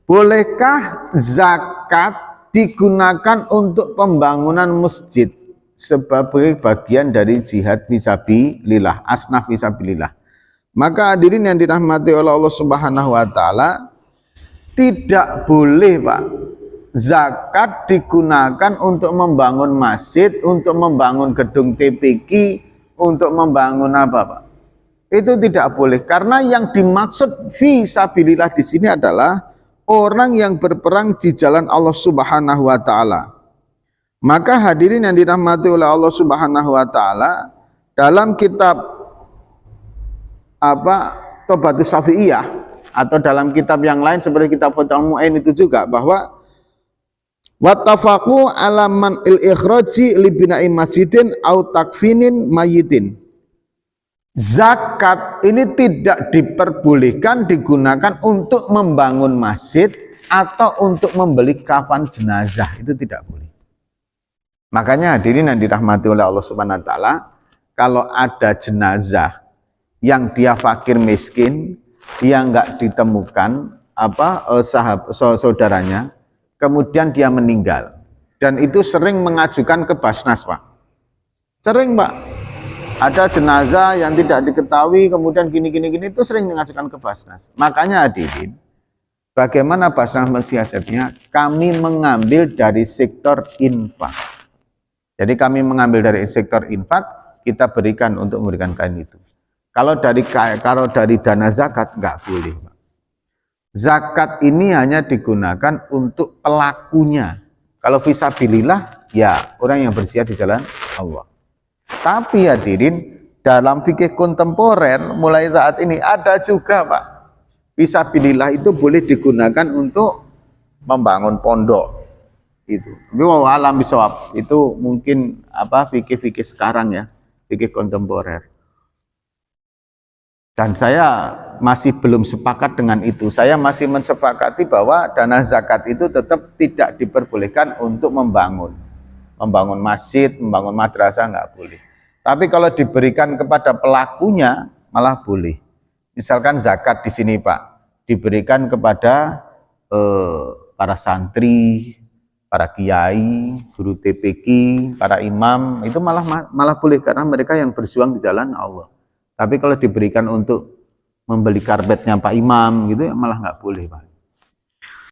bolehkah zakat digunakan untuk pembangunan masjid sebagai bagian dari jihad fisabilillah, asnaf fisabilillah? Maka hadirin yang dirahmati oleh Allah Subhanahu wa taala, tidak boleh Pak zakat digunakan untuk membangun masjid, untuk membangun gedung TPQ, untuk membangun apa Pak? Itu tidak boleh, karena yang dimaksud fisabilillah di sini adalah orang yang berperang di jalan Allah Subhanahu wa taala. Maka hadirin yang dirahmati oleh Allah Subhanahu wa taala, dalam kitab Tobatus Syafi'iyah atau dalam kitab yang lain seperti kitab Fathul Mu'in itu juga, bahwa wattafaqu ala man il ikhraji li bina'i masjidin au takfinin mayitin. Zakat ini tidak diperbolehkan digunakan untuk membangun masjid atau untuk membeli kafan jenazah, itu tidak boleh. Makanya hadirin yang dirahmati oleh Allah Subhanahu wa taala, kalau ada jenazah yang dia fakir miskin, dia enggak ditemukan saudaranya, kemudian dia meninggal, dan itu sering mengajukan ke Basnas Pak, sering Pak, ada jenazah yang tidak diketahui kemudian gini itu sering mengajukan ke Basnas. Makanya hadirin, bagaimana Basnas mensiasatnya? Kami mengambil dari sektor infak. Jadi kami mengambil dari sektor infak, kita berikan untuk memberikan kain itu. Kalau dari dana zakat nggak boleh Pak. Zakat ini hanya digunakan untuk pelakunya. Kalau fisabilillah, ya orang yang berjihad di jalan Allah. Tapi hadirin, dalam fikih kontemporer mulai saat ini ada juga Pak, fisabilillah itu boleh digunakan untuk membangun pondok itu. Tapi alam bisawab itu mungkin fikih sekarang ya, fikih kontemporer. Dan saya masih belum sepakat dengan itu. Saya masih mensepakati bahwa dana zakat itu tetap tidak diperbolehkan untuk membangun masjid, membangun madrasah, nggak boleh. Tapi kalau diberikan kepada pelakunya malah boleh. Misalkan zakat di sini Pak diberikan kepada para santri, para kiai, guru TPQ, para imam, itu malah boleh karena mereka yang berjuang di jalan Allah. Tapi kalau diberikan untuk membeli karpetnya Pak Imam gitu, malah nggak boleh Pak.